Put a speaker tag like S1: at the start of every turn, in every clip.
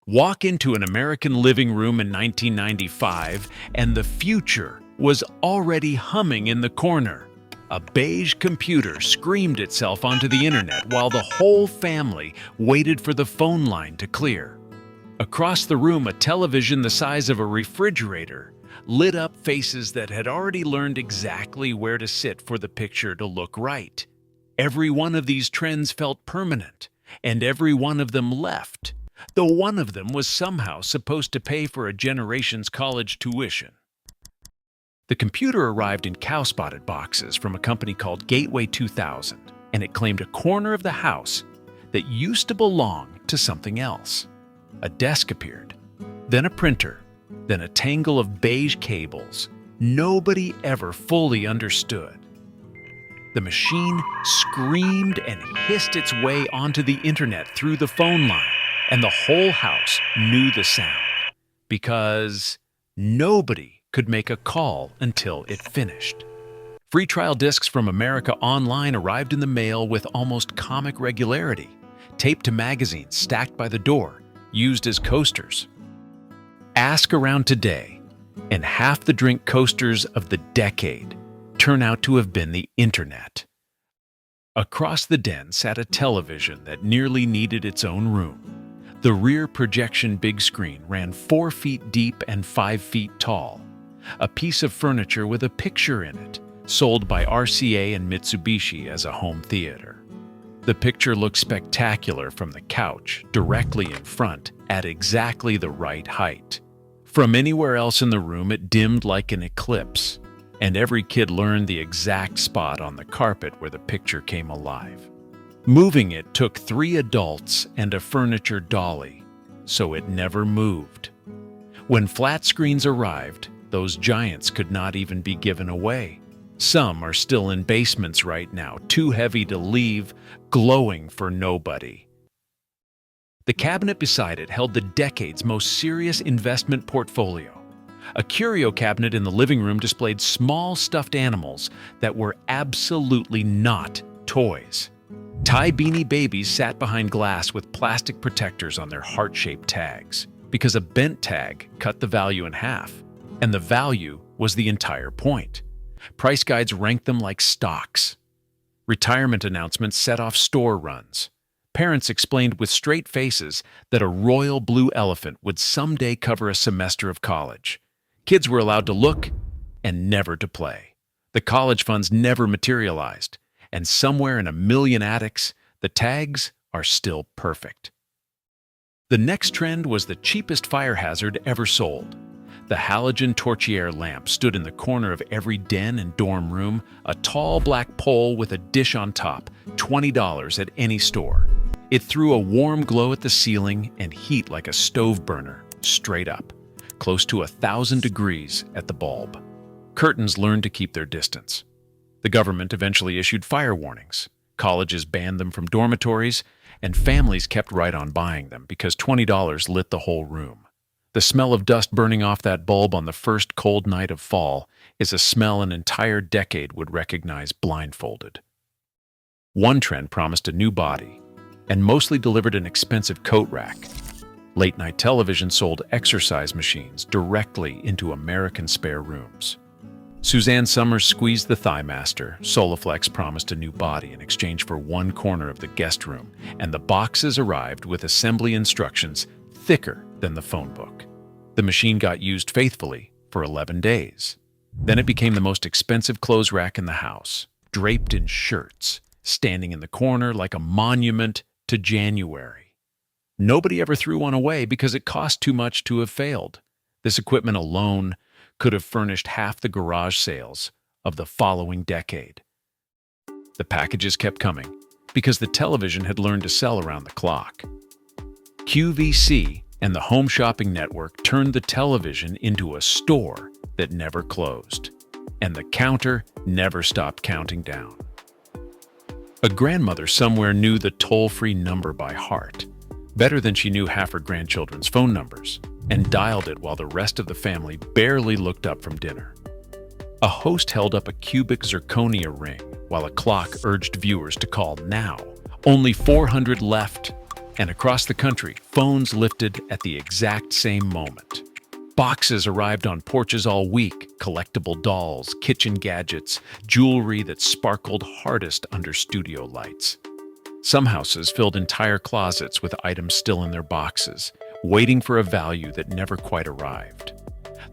S1: Walk into an American living room in 1995, and the future was already humming in the corner. A beige computer screamed itself onto the internet while the whole family waited for the phone line to clear. Across the room, a television the size of a refrigerator lit up faces that had already learned exactly where to sit for the picture to look right. Every one of these trends felt permanent, and every one of them left, though one of them was somehow supposed to pay for a generation's college tuition. The computer arrived in cow-spotted boxes from a company called Gateway 2000, and it claimed a corner of the house that used to belong to something else. A desk appeared, then a printer, then a tangle of beige cables nobody ever fully understood. The machine screamed and hissed its way onto the internet through the phone line, and the whole house knew the sound, because nobody could make a call until it finished. Free trial discs from America Online arrived in the mail with almost comic regularity, taped to magazines stacked by the door, used as coasters. Ask around today, and half the drink coasters of the decade turn out to have been the internet. Across the den sat a television that nearly needed its own room. The rear projection big screen ran 4 feet deep and 5 feet tall. A piece of furniture with a picture in it, sold by RCA and Mitsubishi as a home theater. The picture looked spectacular from the couch, directly in front, at exactly the right height. From anywhere else in the room, it dimmed like an eclipse, and every kid learned the exact spot on the carpet where the picture came alive. Moving it took 3 adults and a furniture dolly, so it never moved. When flat screens arrived, those giants could not even be given away. Some are still in basements right now, too heavy to leave, glowing for nobody. The cabinet beside it held the decade's most serious investment portfolio. A curio cabinet in the living room displayed small stuffed animals that were absolutely not toys. Beanie Babies sat behind glass with plastic protectors on their heart-shaped tags, because a bent tag cut the value in half, and the value was the entire point. Price guides ranked them like stocks. Retirement announcements set off store runs. Parents explained with straight faces that a royal blue elephant would someday cover a semester of college. Kids were allowed to look and never to play. The college funds never materialized, and somewhere in a million attics, the tags are still perfect. The next trend was the cheapest fire hazard ever sold. The Halogen Torchiere lamp stood in the corner of every den and dorm room, a tall black pole with a dish on top, $20 at any store. It threw a warm glow at the ceiling and heat like a stove burner, straight up, close to 1,000 degrees at the bulb. Curtains learned to keep their distance. The government eventually issued fire warnings. Colleges banned them from dormitories, and families kept right on buying them because $20 lit the whole room. The smell of dust burning off that bulb on the first cold night of fall is a smell an entire decade would recognize blindfolded. One trend promised a new body, and mostly delivered an expensive coat rack. Late-night television sold exercise machines directly into American spare rooms. Suzanne Summers squeezed the Thighmaster Soloflex promised a new body in exchange for one corner of the guest room, and the boxes arrived with assembly instructions thicker than the phone book. The machine got used faithfully for 11 days. Then it became the most expensive clothes rack in the house, draped in shirts, standing in the corner like a monument to January. Nobody ever threw one away because it cost too much to have failed. This equipment alone could have furnished half the garage sales of the following decade. The packages kept coming because the television had learned to sell around the clock. QVC and the Home Shopping Network turned the television into a store that never closed, and the counter never stopped counting down. A grandmother somewhere knew the toll-free number by heart, better than she knew half her grandchildren's phone numbers, and dialed it while the rest of the family barely looked up from dinner. A host held up a cubic zirconia ring while a clock urged viewers to call now. Only 400 left. And across the country, phones lifted at the exact same moment. Boxes arrived on porches all week, collectible dolls, kitchen gadgets, jewelry that sparkled hardest under studio lights. Some houses filled entire closets with items still in their boxes, waiting for a value that never quite arrived.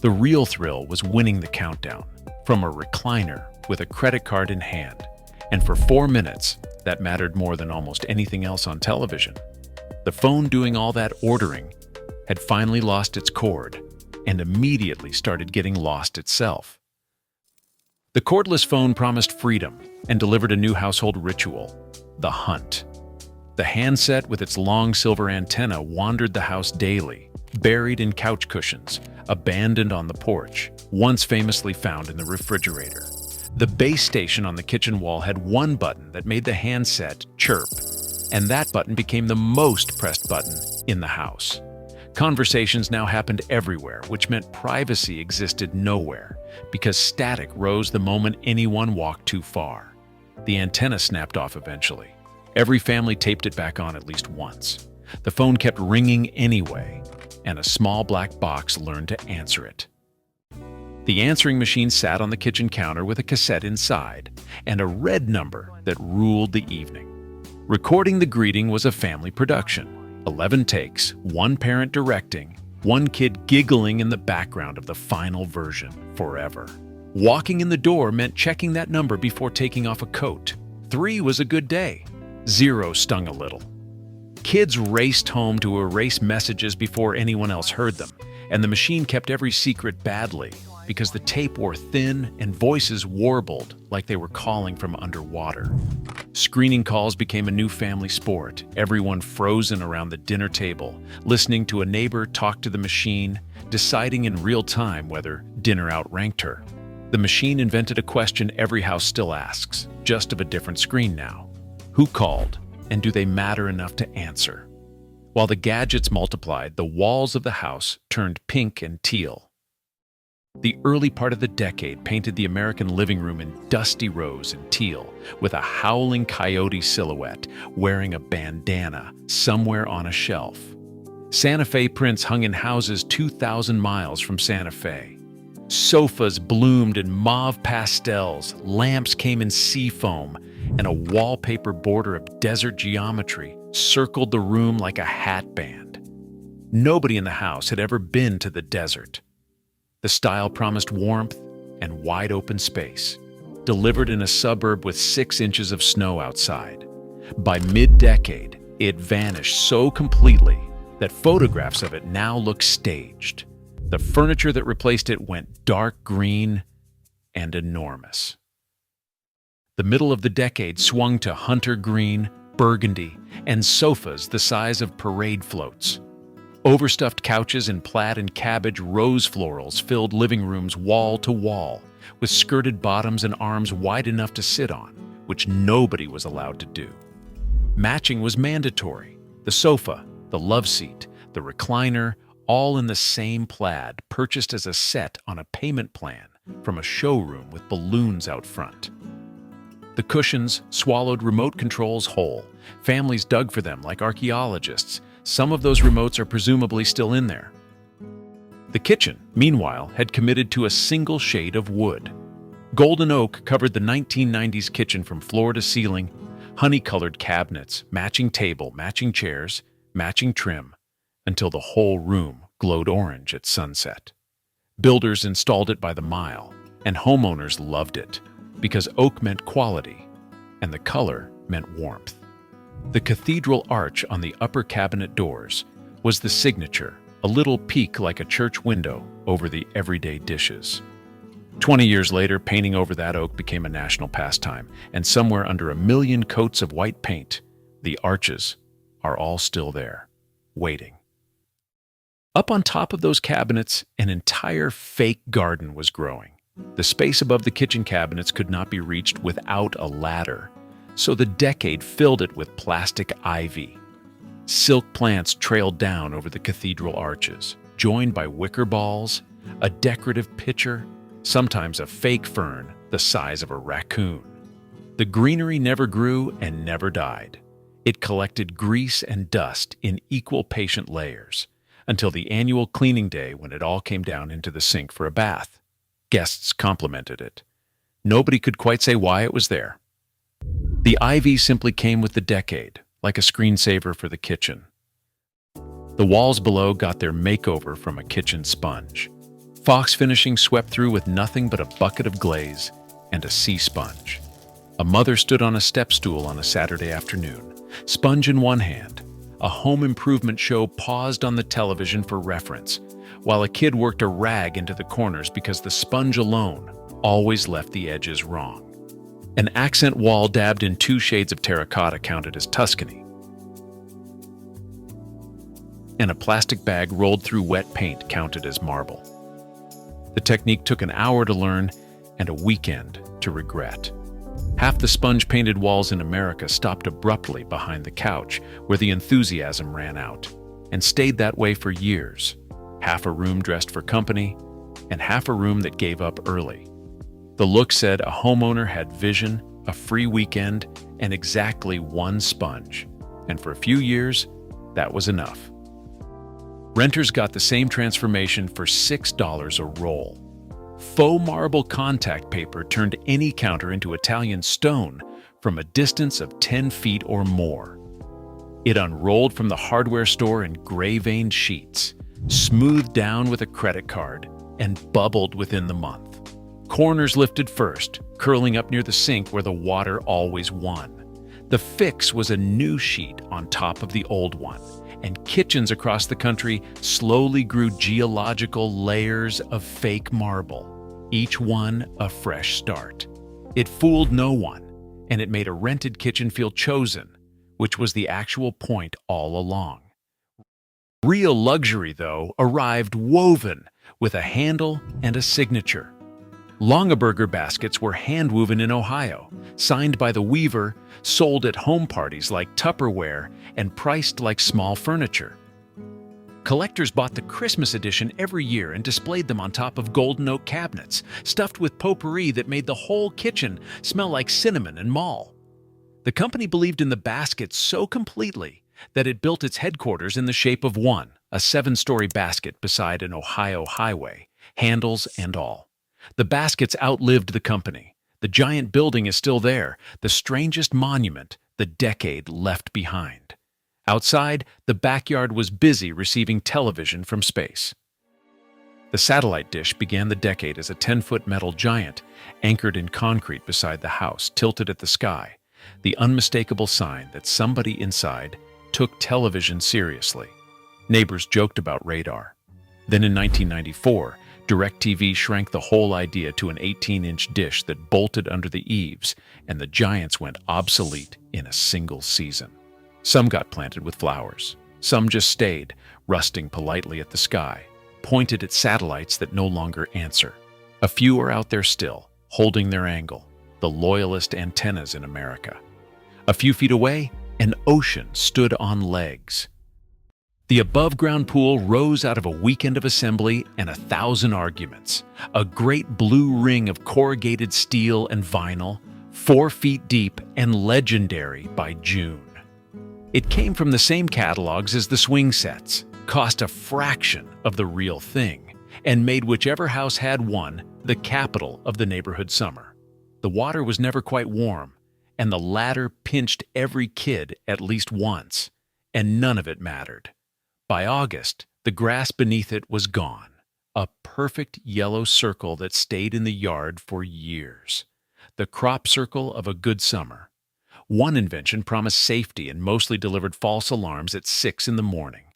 S1: The real thrill was winning the countdown, from a recliner with a credit card in hand. And for 4 minutes, that mattered more than almost anything else on television. The phone doing all that ordering had finally lost its cord and immediately started getting lost itself. The cordless phone promised freedom and delivered a new household ritual, the hunt. The handset with its long silver antenna wandered the house daily, buried in couch cushions, abandoned on the porch, once famously found in the refrigerator. The base station on the kitchen wall had one button that made the handset chirp, and that button became the most pressed button in the house. Conversations now happened everywhere, which meant privacy existed nowhere, because static rose the moment anyone walked too far. The antenna snapped off eventually. Every family taped it back on at least once. The phone kept ringing anyway, and a small black box learned to answer it. The answering machine sat on the kitchen counter with a cassette inside, and a red number that ruled the evening. Recording the greeting was a family production. 11 takes, one parent directing, one kid giggling in the background of the final version forever. Walking in the door meant checking that number before taking off a coat. 3 was a good day. 0 stung a little. Kids raced home to erase messages before anyone else heard them, and the machine kept every secret badly because the tape wore thin and voices warbled like they were calling from underwater. Screening calls became a new family sport, everyone frozen around the dinner table, listening to a neighbor talk to the machine, deciding in real time whether dinner outranked her. The machine invented a question every house still asks, just of a different screen now. Who called, and do they matter enough to answer? While the gadgets multiplied, the walls of the house turned pink and teal. The early part of the decade painted the American living room in dusty rose and teal, with a howling coyote silhouette wearing a bandana somewhere on a shelf. Santa Fe prints hung in houses 2,000 miles from Santa Fe. Sofas bloomed in mauve pastels, lamps came in sea foam, and a wallpaper border of desert geometry circled the room like a hat band. Nobody in the house had ever been to the desert. The style promised warmth and wide open space, delivered in a suburb with 6 inches of snow outside. By mid-decade, it vanished so completely that photographs of it now look staged. The furniture that replaced it went dark green and enormous. The middle of the decade swung to hunter green, burgundy, and sofas the size of parade floats. Overstuffed couches in plaid and cabbage rose florals filled living rooms wall to wall, with skirted bottoms and arms wide enough to sit on, which nobody was allowed to do. Matching was mandatory. The sofa, the love seat, the recliner, all in the same plaid, purchased as a set on a payment plan from a showroom with balloons out front. The cushions swallowed remote controls whole. Families dug for them like archaeologists. Some of those remotes are presumably still in there. The kitchen, meanwhile, had committed to a single shade of wood. Golden oak covered the 1990s kitchen from floor to ceiling, honey-colored cabinets, matching table, matching chairs, matching trim, until the whole room glowed orange at sunset. Builders installed it by the mile, and homeowners loved it, because oak meant quality, and the color meant warmth. The cathedral arch on the upper cabinet doors was the signature, a little peak like a church window over the everyday dishes. 20 years later, painting over that oak became a national pastime, and somewhere under 1 million coats of white paint, the arches are all still there, waiting. Up on top of those cabinets, an entire fake garden was growing. The space above the kitchen cabinets could not be reached without a ladder, so the decade filled it with plastic ivy. Silk plants trailed down over the cathedral arches, joined by wicker balls, a decorative pitcher, sometimes a fake fern the size of a raccoon. The greenery never grew and never died. It collected grease and dust in equal patient layers until the annual cleaning day when it all came down into the sink for a bath. Guests complimented it. Nobody could quite say why it was there. The ivy simply came with the decade, like a screensaver for the kitchen. The walls below got their makeover from a kitchen sponge. Faux finishing swept through with nothing but a bucket of glaze and a sea sponge. A mother stood on a step stool on a Saturday afternoon, sponge in one hand. A home improvement show paused on the television for reference, while a kid worked a rag into the corners because the sponge alone always left the edges wrong. An accent wall dabbed in 2 shades of terracotta counted as Tuscany, and a plastic bag rolled through wet paint counted as marble. The technique took an hour to learn and a weekend to regret. Half the sponge-painted walls in America stopped abruptly behind the couch where the enthusiasm ran out, and stayed that way for years. Half a room dressed for company, and half a room that gave up early. The look said a homeowner had vision, a free weekend, and exactly 1 sponge. And for a few years, that was enough. Renters got the same transformation for $6 a roll. Faux marble contact paper turned any counter into Italian stone from a distance of 10 feet or more. It unrolled from the hardware store in gray-veined sheets, smoothed down with a credit card, and bubbled within the month. Corners lifted first, curling up near the sink where the water always won. The fix was a new sheet on top of the old one, and kitchens across the country slowly grew geological layers of fake marble, each one a fresh start. It fooled no one, and it made a rented kitchen feel chosen, which was the actual point all along. Real luxury, though, arrived woven with a handle and a signature. Longaberger baskets were hand-woven in Ohio, signed by the weaver, sold at home parties like Tupperware, and priced like small furniture. Collectors bought the Christmas edition every year and displayed them on top of golden oak cabinets, stuffed with potpourri that made the whole kitchen smell like cinnamon and mall. The company believed in the baskets so completely that it built its headquarters in the shape of one, a 7-story basket beside an Ohio highway, handles and all. The baskets outlived the company. The giant building is still there, the strangest monument the decade left behind. Outside, the backyard was busy receiving television from space. The satellite dish began the decade as a 10-foot metal giant anchored in concrete beside the house, tilted at the sky, the unmistakable sign that somebody inside took television seriously. Neighbors joked about radar. Then in 1994, DirecTV shrank the whole idea to an 18-inch dish that bolted under the eaves, and the giants went obsolete in a single season. Some got planted with flowers. Some just stayed, rusting politely at the sky, pointed at satellites that no longer answer. A few are out there still, holding their angle, the loyalist antennas in America. A few feet away, an ocean stood on legs. The above-ground pool rose out of a weekend of assembly and 1,000 arguments, a great blue ring of corrugated steel and vinyl, 4 feet deep and legendary by June. It came from the same catalogs as the swing sets, cost a fraction of the real thing, and made whichever house had one the capital of the neighborhood summer. The water was never quite warm, and the ladder pinched every kid at least once, and none of it mattered. By August, the grass beneath it was gone, a perfect yellow circle that stayed in the yard for years. The crop circle of a good summer. One invention promised safety and mostly delivered false alarms at 6 in the morning.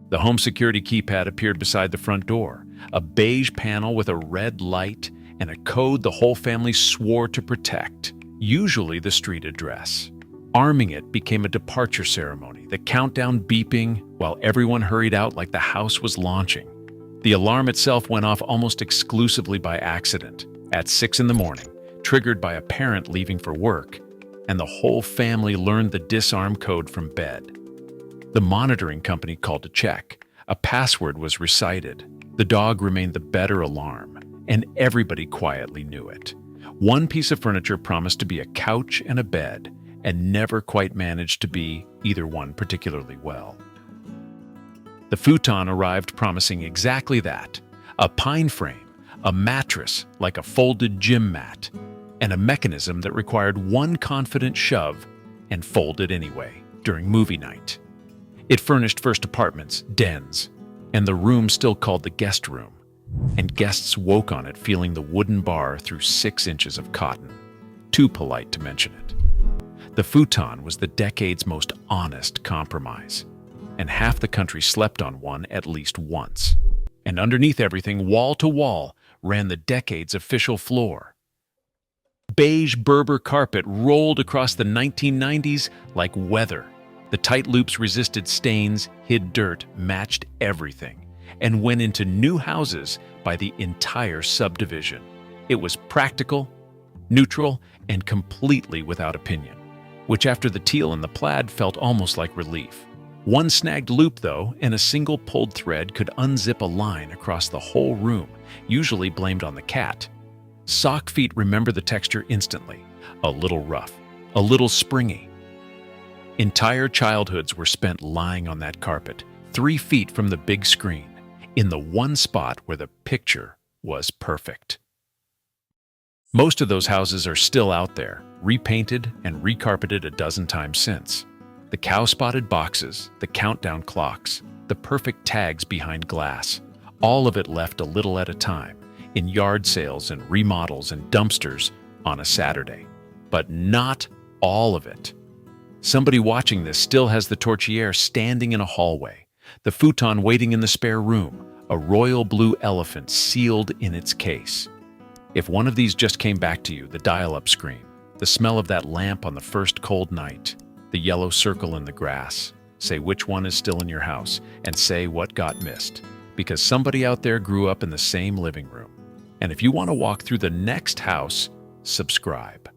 S1: The home security keypad appeared beside the front door, a beige panel with a red light and a code the whole family swore to protect, usually the street address. Arming it became a departure ceremony, the countdown beeping while everyone hurried out like the house was launching. The alarm itself went off almost exclusively by accident, at 6 in the morning, triggered by a parent leaving for work, and the whole family learned the disarm code from bed. The monitoring company called to check. A password was recited. The dog remained the better alarm, and everybody quietly knew it. One piece of furniture promised to be a couch and a bed, and never quite managed to be either one particularly well. The Futon arrived promising exactly that: a pine frame, a mattress like a folded gym mat, and a mechanism that required one confident shove and folded anyway during movie night. It furnished first apartments, dens, and the room still called the guest room, and guests woke on it feeling the wooden bar through 6 inches of cotton. Too polite to mention it. The Futon was the decade's most honest compromise, and half the country slept on one at least once. And underneath everything, wall to wall, ran the decade's official floor. Beige Berber carpet rolled across the 1990s like weather. The tight loops resisted stains, hid dirt, matched everything, and went into new houses by the entire subdivision. It was practical, neutral, and completely without opinion, which after the teal and the plaid felt almost like relief. One snagged loop, though, and a single pulled thread could unzip a line across the whole room, usually blamed on the cat. Sock feet remember the texture instantly. A little rough, a little springy. Entire childhoods were spent lying on that carpet, 3 feet from the big screen, in the one spot where the picture was perfect. Most of those houses are still out there, repainted and recarpeted a dozen times since. The cow-spotted boxes, the countdown clocks, the perfect tags behind glass, all of it left a little at a time, in yard sales and remodels and dumpsters on a Saturday. But not all of it. Somebody watching this still has the Torchiere standing in a hallway, the Futon waiting in the spare room, a royal blue elephant sealed in its case. If one of these just came back to you, the dial-up screen, the smell of that lamp on the first cold night, the yellow circle in the grass, say which one is still in your house, and say what got missed, because somebody out there grew up in the same living room. And if you want to walk through the next house, subscribe.